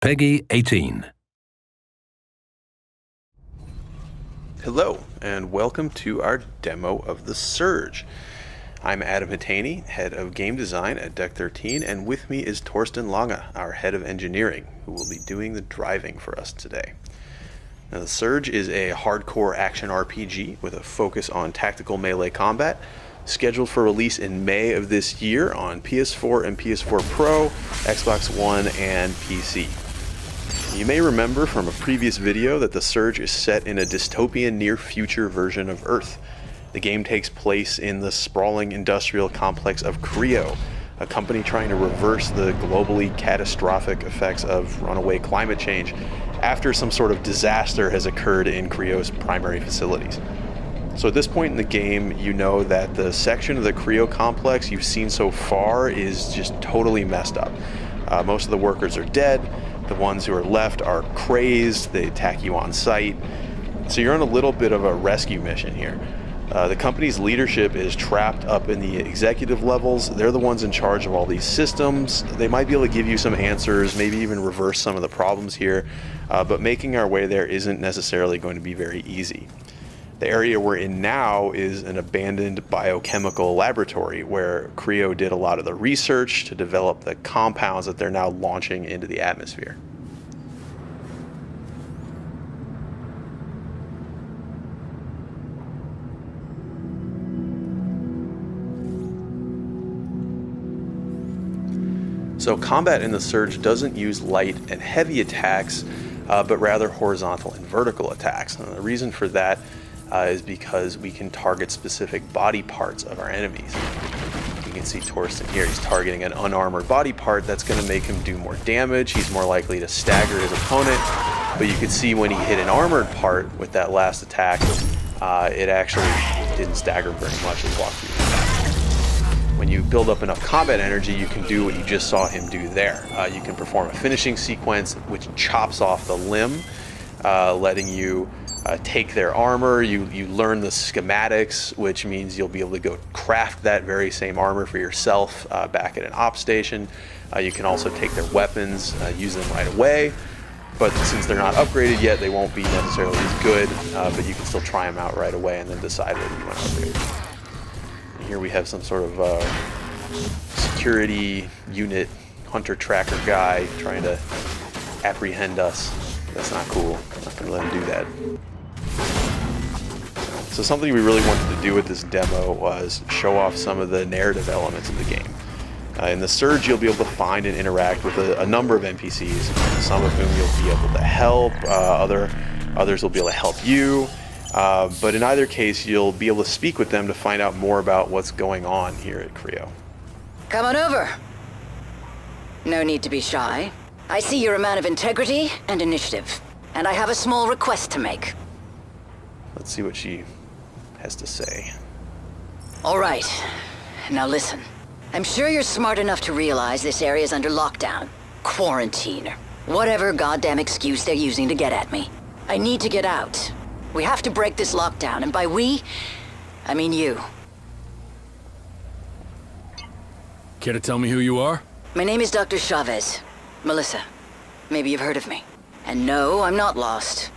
Peggy 18. Hello, and welcome to our demo of The Surge. I'm Adam Hitaney, head of game design at Deck 13, and with me is Torsten Lange, our head of engineering, who will be doing the driving for us today. Now, The Surge is a hardcore action RPG with a focus on tactical melee combat, scheduled for release in May of this year on PS4 and PS4 Pro, Xbox One, and PC. You may remember from a previous video that The Surge is set in a dystopian near-future version of Earth. The game takes place in the sprawling industrial complex of Creo, a company trying to reverse the globally catastrophic effects of runaway climate change after some sort of disaster has occurred in Creo's primary facilities. So at this point in the game, you know that the section of the Creo complex you've seen so far is just totally messed up. Most of the workers are dead. The ones who are left are crazed. They attack you on sight. So you're on a little bit of a rescue mission here. The company's leadership is trapped up in the executive levels. They're the ones in charge of all these systems. They might be able to give you some answers, maybe even reverse some of the problems here, but making our way there isn't necessarily going to be very easy. The area we're in now is an abandoned biochemical laboratory where Creo did a lot of the research to develop the compounds that they're now launching into the atmosphere. So combat in The Surge doesn't use light and heavy attacks, but rather horizontal and vertical attacks. And the reason for that is because we can target specific body parts of our enemies. You can see Torsten here, he's targeting an unarmored body part that's going to make him do more damage. He's more likely to stagger his opponent, but you can see when he hit an armored part with that last attack, it actually didn't stagger very much and walk through that. When you build up enough combat energy, you can do what you just saw him do there. You can perform a finishing sequence which chops off the limb, letting you take their armor. You learn the schematics, which means you'll be able to go craft that very same armor for yourself back at an op station. You can also take their weapons, use them right away, but since they're not upgraded yet, they won't be necessarily as good, but you can still try them out right away and then decide whether you want to upgrade. And here we have some sort of security unit hunter tracker guy trying to apprehend us. That's not cool. I'm not going to let him do that. So something we really wanted to do with this demo was show off some of the narrative elements of the game. In The Surge, you'll be able to find and interact with a number of NPCs, some of whom you'll be able to help, others will be able to help you, but in either case, you'll be able to speak with them to find out more about what's going on here at Creo. Come on over. No need to be shy. I see you're a man of integrity and initiative, and I have a small request to make. Let's see what she has to say. All right. Now listen. I'm sure you're smart enough to realize this area's under lockdown, quarantine, or whatever goddamn excuse they're using to get at me. I need to get out. We have to break this lockdown, and by we, I mean you. Care to tell me who you are? My name is Dr. Chavez. Melissa. Maybe you've heard of me. And no, I'm not lost.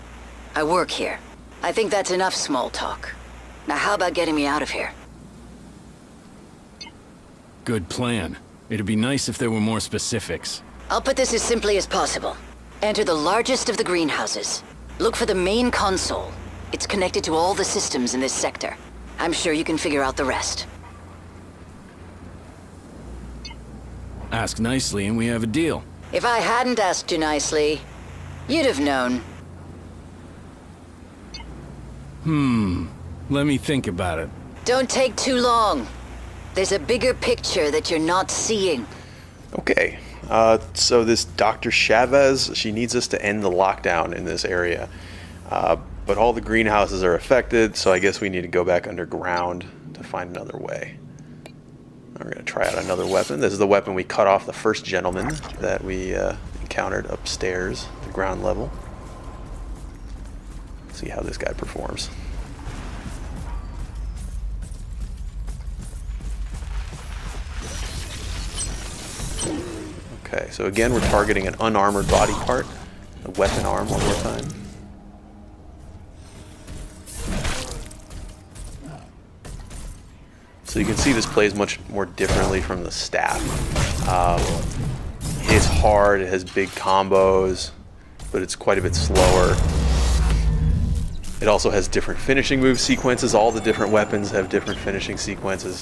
I work here. I think that's enough small talk. Now how about getting me out of here? Good plan. It'd be nice if there were more specifics. I'll put this as simply as possible. Enter the largest of the greenhouses. Look for the main console. It's connected to all the systems in this sector. I'm sure you can figure out the rest. Ask nicely and we have a deal. If I hadn't asked you nicely, you'd have known. Let me think about it. Don't take too long. There's a bigger picture that you're not seeing. Okay, so this Dr. Chavez, she needs us to end the lockdown in this area. But all the greenhouses are affected, so I guess we need to go back underground to find another way. We're going to try out another weapon. This is the weapon we cut off the first gentleman that we encountered upstairs, the ground level. Let's see how this guy performs. Okay, so again, we're targeting an unarmored body part. A weapon arm one more time. So you can see this plays much more differently from the staff. It's hard, it has big combos, but it's quite a bit slower. It also has different finishing move sequences. All the different weapons have different finishing sequences.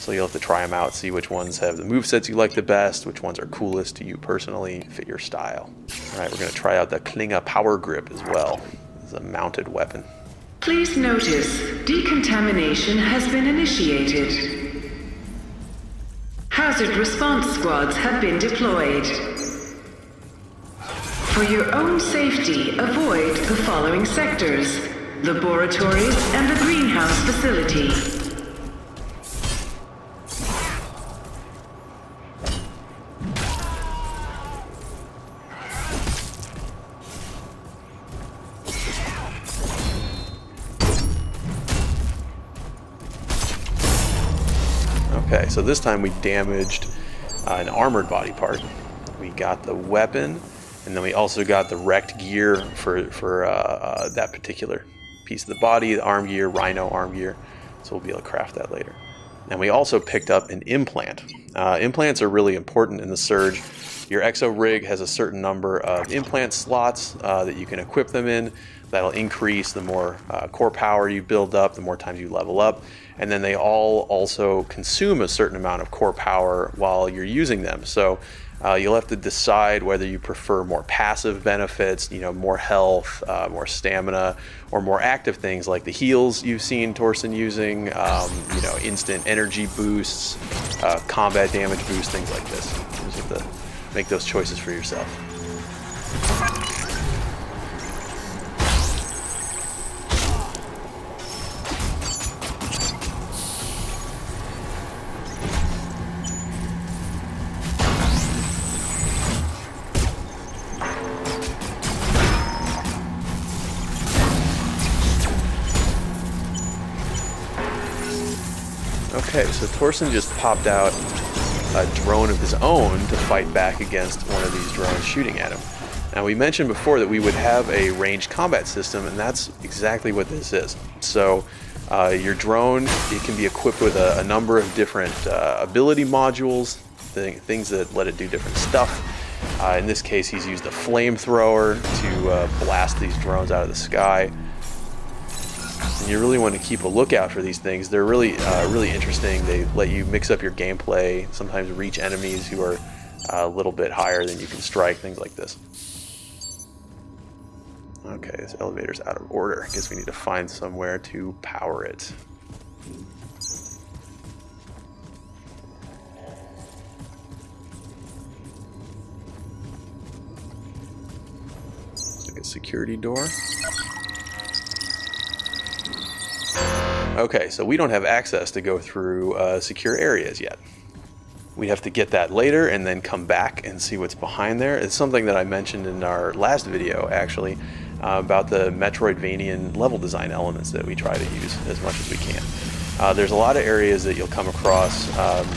So you'll have to try them out, see which ones have the movesets you like the best, which ones are coolest to you personally, fit your style. All right, we're going to try out the Klinga Power Grip as well. It's a mounted weapon. Please notice, decontamination has been initiated. Hazard response squads have been deployed. For your own safety, avoid the following sectors: laboratories and the greenhouse facility. Okay, so this time we damaged an armored body part. We got the weapon, and then we also got the wrecked gear for that particular piece of the body, the arm gear, rhino arm gear. So we'll be able to craft that later. And we also picked up an implant. Implants are really important in the Surge. Your exo rig has a certain number of implant slots that you can equip them in. That'll increase the more core power you build up, the more times you level up. And then they all also consume a certain amount of core power while you're using them. So you'll have to decide whether you prefer more passive benefits, more health, more stamina, or more active things like the heals you've seen Torsten using, instant energy boosts, combat damage boosts, things like this. You just have to make those choices for yourself. Okay, so Torsten just popped out a drone of his own to fight back against one of these drones shooting at him. Now, we mentioned before that we would have a ranged combat system, and that's exactly what this is. So your drone, it can be equipped with a number of different ability modules, things that let it do different stuff. In this case, he's used a flamethrower to blast these drones out of the sky. And you really want to keep a lookout for these things. They're really interesting. They let you mix up your gameplay, sometimes reach enemies who are a little bit higher than you can strike, things like this. Okay, this elevator's out of order. I guess we need to find somewhere to power it. Like a security door. Okay, so we don't have access to go through secure areas yet. We have to get that later and then come back and see what's behind there. It's something that I mentioned in our last video, actually, about the Metroidvanian level design elements that we try to use as much as we can. There's a lot of areas that you'll come across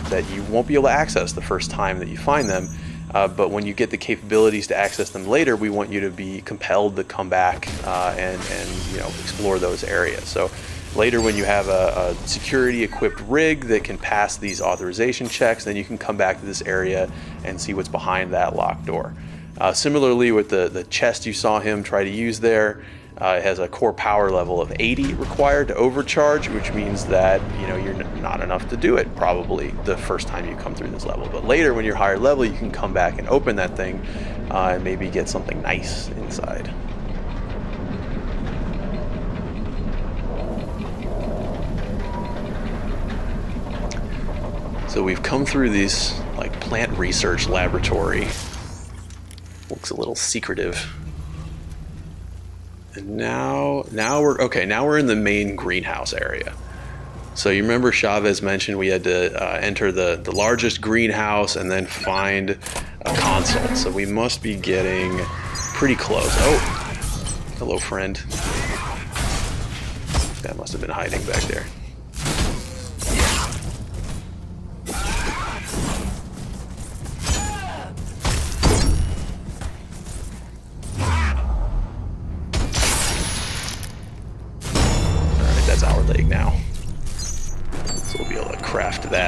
that you won't be able to access the first time that you find them, but when you get the capabilities to access them later, we want you to be compelled to come back and explore those areas. So later, when you have a security-equipped rig that can pass these authorization checks, then you can come back to this area and see what's behind that locked door. Similarly, with the chest you saw him try to use there, it has a core power level of 80 required to overcharge, which means that you're not enough to do it probably the first time you come through this level. But later, when you're higher level, you can come back and open that thing and maybe get something nice inside. So we've come through this plant research laboratory. Looks a little secretive. And now we're in the main greenhouse area. So you remember Chavez mentioned we had to enter the largest greenhouse and then find a console. So we must be getting pretty close. Oh, hello, friend. That must have been hiding back there.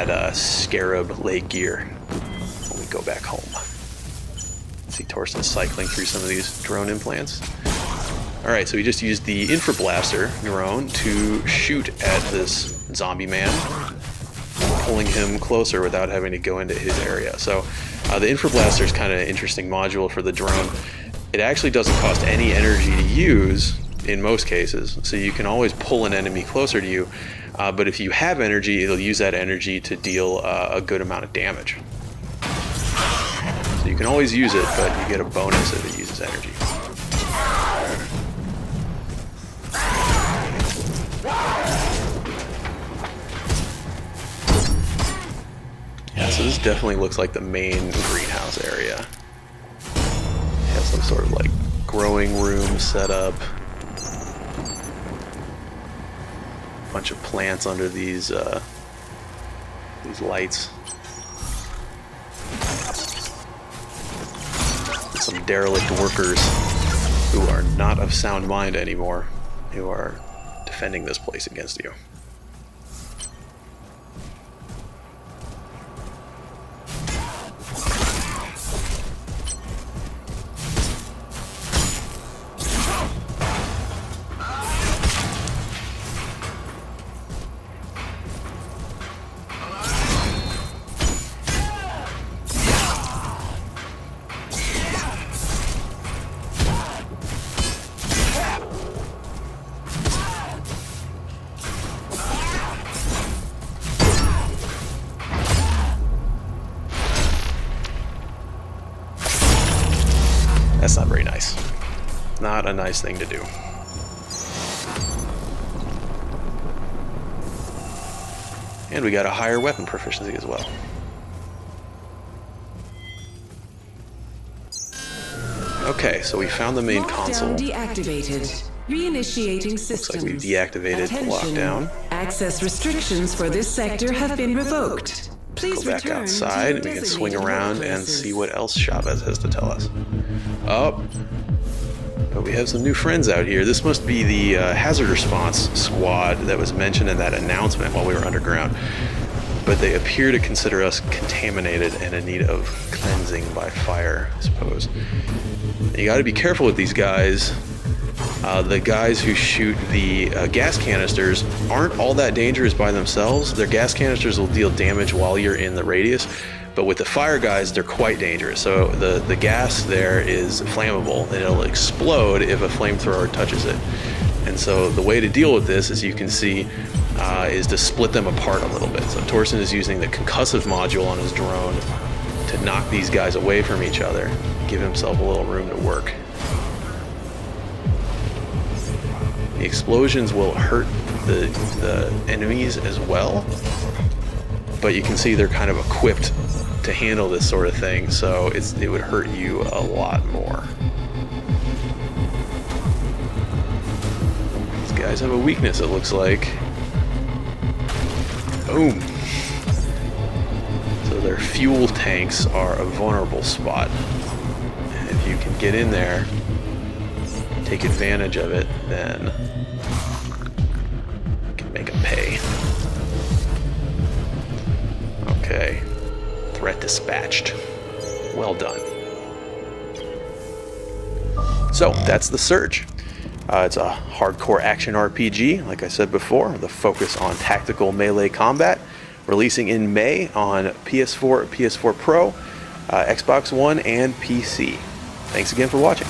that scarab leg gear when we go back home. See Torsten cycling through some of these drone implants. Alright, so we just used the infrablaster drone to shoot at this zombie man, pulling him closer without having to go into his area. So the infrablaster is kind of an interesting module for the drone. It actually doesn't cost any energy to use in most cases, so you can always pull an enemy closer to you, but if you have energy, it'll use that energy to deal a good amount of damage. So you can always use it, but you get a bonus if it uses energy. Yeah, so this definitely looks like the main greenhouse area. It has some sort of like growing room set up. Bunch of plants under these lights. And some derelict workers who are not of sound mind anymore, who are defending this place against you. That's not very nice. Not a nice thing to do. And we got a higher weapon proficiency as well. Okay, so we found the main console. Deactivated. Reinitiating systems. Looks like we've deactivated the lockdown. Access restrictions for this sector have been revoked. Please go back outside and we can swing around and see what else Chavez has to tell us. Oh, but we have some new friends out here. This must be the hazard response squad that was mentioned in that announcement while we were underground. But they appear to consider us contaminated and in need of cleansing by fire, I suppose. And you got to be careful with these guys. The guys who shoot the gas canisters aren't all that dangerous by themselves. Their gas canisters will deal damage while you're in the radius, but with the fire guys, they're quite dangerous. So the gas there is flammable, and it'll explode if a flamethrower touches it. And so the way to deal with this, as you can see, is to split them apart a little bit. So Torsten is using the concussive module on his drone to knock these guys away from each other, give himself a little room to work. The explosions will hurt the enemies as well, but you can see they're kind of equipped to handle this sort of thing, so it would hurt you a lot more. These guys have a weakness, it looks like. Boom. So their fuel tanks are a vulnerable spot, and if you can get in there, take advantage of it, then you can make them pay. Okay. Threat dispatched. Well done. So, that's The Surge. It's a hardcore action RPG, like I said before, with a focus on tactical melee combat, releasing in May on PS4, PS4 Pro, Xbox One, and PC. Thanks again for watching.